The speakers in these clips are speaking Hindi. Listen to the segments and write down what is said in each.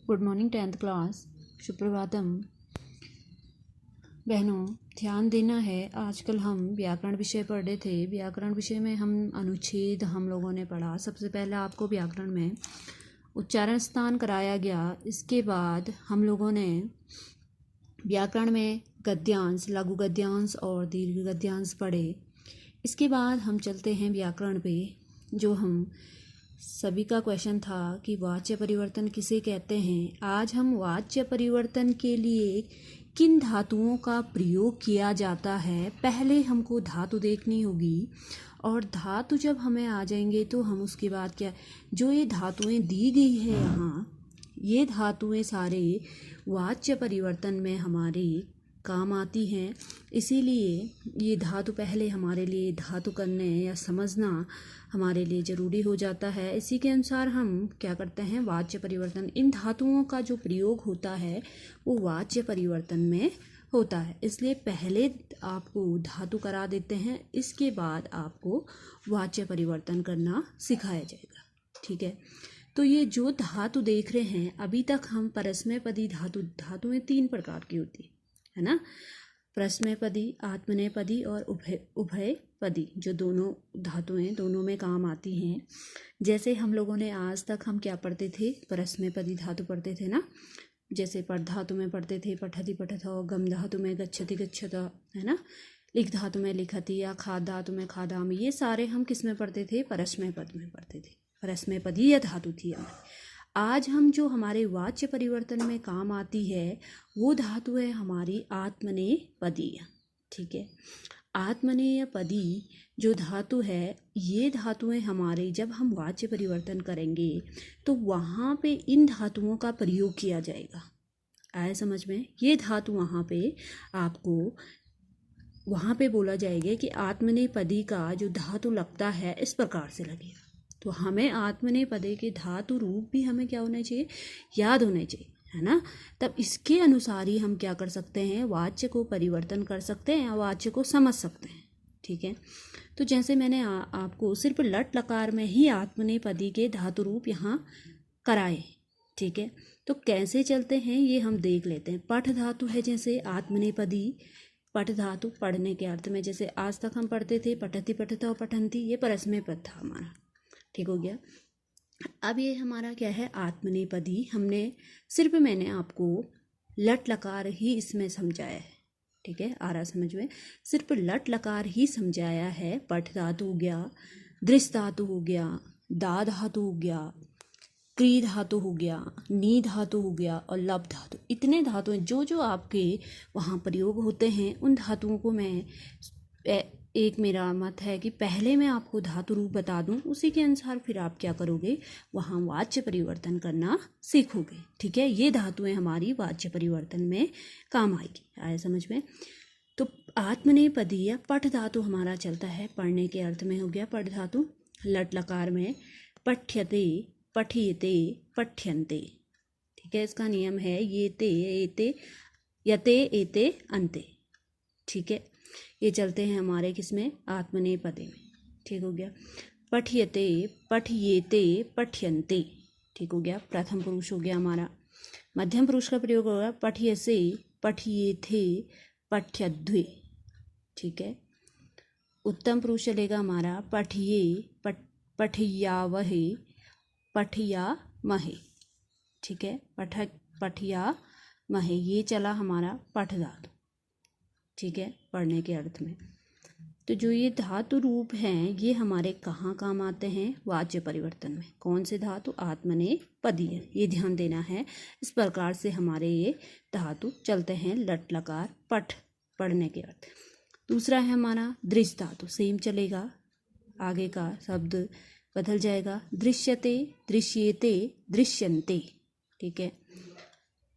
Good morning 10th class. Suprabhatam. बहनों, ध्यान देना है। आजकल हम व्याकरण विषय पढ़ रहे थे। व्याकरण विषय में हम अनुच्छेद हम लोगों ने पढ़ा। सबसे पहले आपको व्याकरण में उच्चारण स्थान कराया गया। इसके बाद हम लोगों ने व्याकरण में गद्यांश, लघु गद्यांश और दीर्घ गद्यांश पढ़े। इसके बाद हम चलते हैं व्याकरण पे, जो हम सभी का क्वेश्चन था कि वाच्य परिवर्तन किसे कहते हैं। आज हम वाच्य परिवर्तन के लिए किन धातुओं का प्रयोग किया जाता है, पहले हमको धातु देखनी होगी। और धातु जब हमें आ जाएंगे तो हम उसके बाद क्या, जो ये धातुएं दी गई है यहाँ, ये धातुएं सारे वाच्य परिवर्तन में हमारे काम आती हैं। इसीलिए ये धातु पहले हमारे लिए धातु करने या समझना हमारे लिए ज़रूरी हो जाता है। इसी के अनुसार हम क्या करते हैं, वाच्य परिवर्तन, इन धातुओं का जो प्रयोग होता है वो वाच्य परिवर्तन में होता है। इसलिए पहले आपको धातु करा देते हैं, इसके बाद आपको वाच्य परिवर्तन करना सिखाया जाएगा। ठीक है। तो ये जो धातु देख रहे हैं, अभी तक हम परस्मैपदी धातुएं 3 प्रकार की होती है ना। परस्मैपदी, आत्मनेपदी और उभयपदी, जो दोनों धातुएं दोनों में काम आती हैं। जैसे हम लोगों ने आज तक हम क्या पढ़ते थे, परस्मैपदी धातु पढ़ते थे ना। जैसे पठ धातु में पढ़ते थे पठति पठत, गम धातु में गच्छति गच्छत, है ना। लिख धातु में लिखति, या खाद धातु में खादामि, ये सारे हम किस में पढ़ते थे, परस्मैपद में पढ़ते थे। परस्मैपदी यह धातु थी हमारी। आज हम जो हमारे वाच्य परिवर्तन में काम आती है वो धातु है हमारी आत्मनेपदी। ठीक है। आत्मनेपदी जो धातु है, ये धातुएं हमारे जब हम वाच्य परिवर्तन करेंगे तो वहाँ पे इन धातुओं का प्रयोग किया जाएगा। आया समझ में। ये धातु वहाँ पे आपको वहाँ पे बोला जाएगा कि आत्मनेपदी का जो धातु लगता है इस प्रकार से लगेगा। तो हमें आत्मनेपदी के धातु रूप भी हमें क्या होना चाहिए, याद होने चाहिए, है ना। तब इसके अनुसार ही हम क्या कर सकते हैं, वाच्य को परिवर्तन कर सकते हैं या वाच्य को समझ सकते हैं। ठीक है। तो जैसे मैंने आपको सिर्फ लट लकार में ही आत्मनेपदी के धातु रूप यहाँ कराए। ठीक है। तो कैसे चलते हैं ये हम देख लेते हैं। पठ धातु है जैसे आत्मनेपदी। पठ धातु पढ़ने के अर्थ में, जैसे आज तक हम पढ़ते थे पठति पठत और पठंती, ये परस्मैपद था हमारा। ठीक हो गया। अब ये हमारा क्या है, आत्मनेपदी। मैंने आपको लट लकार ही इसमें समझाया है। ठीक है, आ रहा समझ में। सिर्फ लट लकार ही समझाया है। पठ धातु हो गया, दृश्य धातु हो गया, दा धातु हो गया, क्री धातु हो गया, नी धातु हो गया और लब धातु। इतने धातु जो जो आपके वहाँ प्रयोग होते हैं, उन धातुओं को मैं एक मेरा मत है कि पहले मैं आपको धातु रूप बता दूं, उसी के अनुसार फिर आप क्या करोगे, वहाँ वाच्य परिवर्तन करना सीखोगे। ठीक है। ये धातुएं हमारी वाच्य परिवर्तन में काम आएगी। आया समझ में। तो आत्मनेपदी या पठ धातु हमारा चलता है, पढ़ने के अर्थ में हो गया पठ धातु। लट लकार में पठ्यते, पठियते, पठ्यन्ते। ठीक है। इसका नियम है ये ते एते, यते एते अन्ते। ठीक है। ये चलते हैं हमारे किसमें, आत्मनेपदी में। ठीक हो गया। पठियते, पठियेते, पठ्यन्ते। ठीक हो गया। प्रथम पुरुष हो गया हमारा। मध्यम पुरुष का प्रयोग होगा पठियसे, पठियेथे, पठ्यध्वे। ठीक है। उत्तम पुरुष चलेगा हमारा पठिये, पठियावहे, पठियामहे। ठीक है। पठियामहे, ये चला हमारा पठ धातु। ठीक है, पढ़ने के अर्थ में। तो जो ये धातु रूप हैं, ये हमारे कहाँ काम आते हैं, वाच्य परिवर्तन में। कौन से धातु, आत्मनेपदी है, ये ध्यान देना है। इस प्रकार से हमारे ये धातु चलते हैं लट लकार पठ, पढ़ने के अर्थ। दूसरा है हमारा दृश्य धातु। सेम चलेगा, आगे का शब्द बदल जाएगा। दृश्यते, दृश्येते, दृश्यन्ते। ठीक है।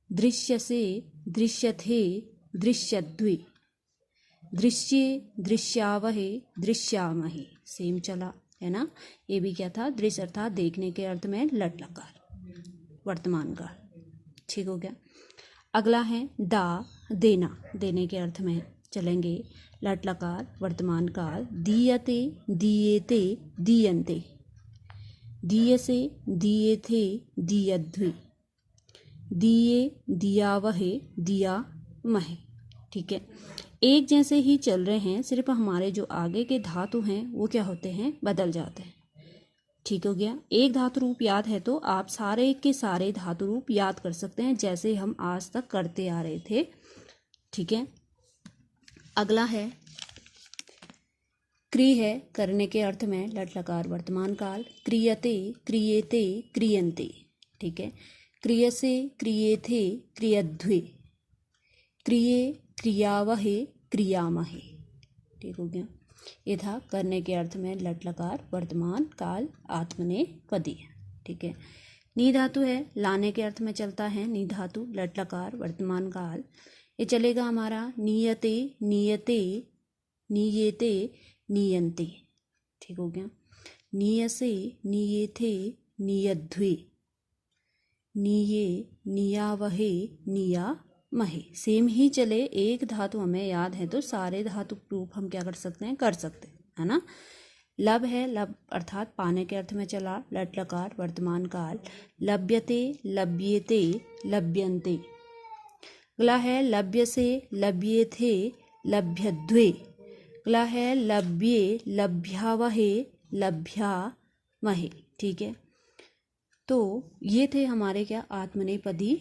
दृश्यसे, दृश्यथे, दृश्यद्वे। दृश्ये, दृश्यावहे, दृश्यामहे। सेम चला है ना। ये भी क्या था, दृश्य अर्थात देखने के अर्थ में लट लकार, वर्तमान काल। ठीक हो गया। अगला है दा, देना, देने के अर्थ में चलेंगे। लट लकार वर्तमान काल। दीयते, दीयेते, दीयन्ते। दीयसे, दीयेथे, दीयध्वे। दिए, दिया वहे, दिया महे। ठीक है, एक जैसे ही चल रहे हैं, सिर्फ हमारे जो आगे के धातु हैं वो क्या होते हैं, बदल जाते हैं। ठीक हो गया। एक धातु रूप याद है तो आप सारे के सारे धातु रूप याद कर सकते हैं, जैसे हम आज तक करते आ रहे थे। ठीक है, अगला है क्री है, करने के अर्थ में लट लकार वर्तमान काल। क्रियते, क्रियेते, क्रियन्ते। ठीक है, क्रियसे, क्रियेथे, क्रियध्वे। क्रिये, क्रियावहे, क्रियामहे। ठीक हो गया। ये था करने के अर्थ में लट लकार वर्तमान काल आत्मनेपदी। ठीक है, नी धातु है, लाने के अर्थ में चलता है नी धातु, लट लकार वर्तमान काल। ये चलेगा हमारा नियते, नियते, नियेते, नियन्ते। ठीक हो गया। नियसे, नियेथे, नियध्वे। निये, नियावहे, नियामहे। सेम ही चले, एक धातु हमें याद है तो सारे धातु रूप हम क्या कर सकते हैं, कर सकते हैं, है ना। लब है, लब अर्थात पाने के अर्थ में चला, लट लकार वर्तमान काल। लभ्यते, लभ्येते, लभ्यन्ते। अगला है लभ्य से, लभ्येथे, लभ्यध्वे। अगला है लभ्ये, लभ्यावहे, लभ्यामहे। ठीक है, तो ये थे हमारे क्या आत्मनेपदी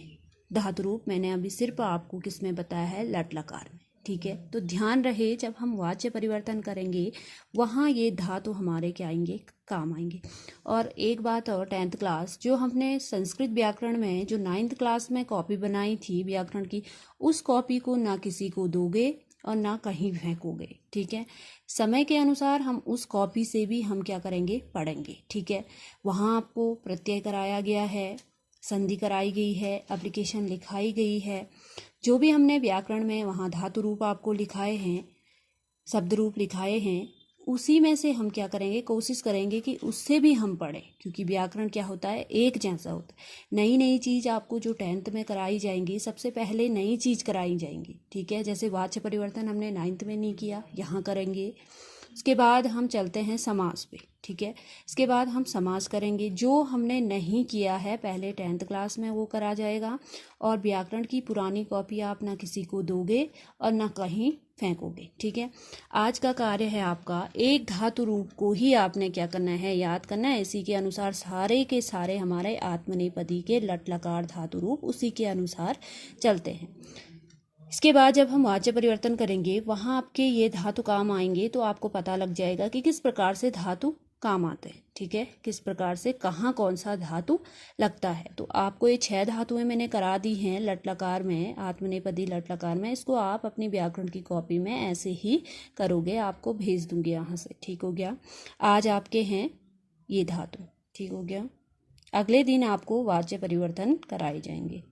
धातु रूप। मैंने अभी सिर्फ आपको किसमें बताया है, लट लकार में। ठीक है, तो ध्यान रहे जब हम वाच्य परिवर्तन करेंगे वहाँ ये धातु हमारे क्या आएंगे, काम आएंगे। और एक बात और, 10th क्लास जो हमने संस्कृत व्याकरण में जो 9th क्लास में कॉपी बनाई थी व्याकरण की, उस कॉपी को ना किसी को दोगे और ना कहीं फेंकोगे। ठीक है, समय के अनुसार हम उस कॉपी से भी हम क्या करेंगे, पढ़ेंगे। ठीक है, वहाँ आपको प्रत्यय कराया गया है, संधि कराई गई है, एप्लीकेशन लिखाई गई है। जो भी हमने व्याकरण में वहाँ धातु रूप आपको लिखाए हैं, शब्द रूप लिखाए हैं, उसी में से हम क्या करेंगे, कोशिश करेंगे कि उससे भी हम पढ़ें, क्योंकि व्याकरण क्या होता है, एक जैसा होता है। नई नई चीज़ आपको जो 10th में कराई जाएंगी, सबसे पहले नई चीज़ कराई जाएंगी। ठीक है, जैसे वाच्य परिवर्तन हमने 9th में नहीं किया, यहाँ करेंगे। उसके बाद हम चलते हैं समास पे। ठीक है, इसके बाद हम समास करेंगे। जो हमने नहीं किया है पहले 10th क्लास में वो करा जाएगा। और व्याकरण की पुरानी कॉपी आप ना किसी को दोगे और ना कहीं फेंकोगे। ठीक है, आज का कार्य है आपका, एक धातु रूप को ही आपने क्या करना है, याद करना है। इसी के अनुसार सारे के सारे हमारे आत्मनेपदी के लट लकार धातु रूप उसी के अनुसार चलते हैं। इसके बाद जब हम वाच्य परिवर्तन करेंगे वहाँ आपके ये धातु काम आएंगे, तो आपको पता लग जाएगा कि किस प्रकार से धातु काम आते हैं। ठीक है, किस प्रकार से कहाँ कौन सा धातु लगता है। तो आपको ये 6 धातुएं मैंने करा दी हैं लट लकार में, आत्मनेपदी लट लकार में। इसको आप अपनी व्याकरण की कॉपी में ऐसे ही करोगे, आपको भेज दूंगी यहाँ से। ठीक हो गया, आज आपके हैं ये धातु। ठीक हो गया, अगले दिन आपको वाच्य परिवर्तन कराए जाएंगे।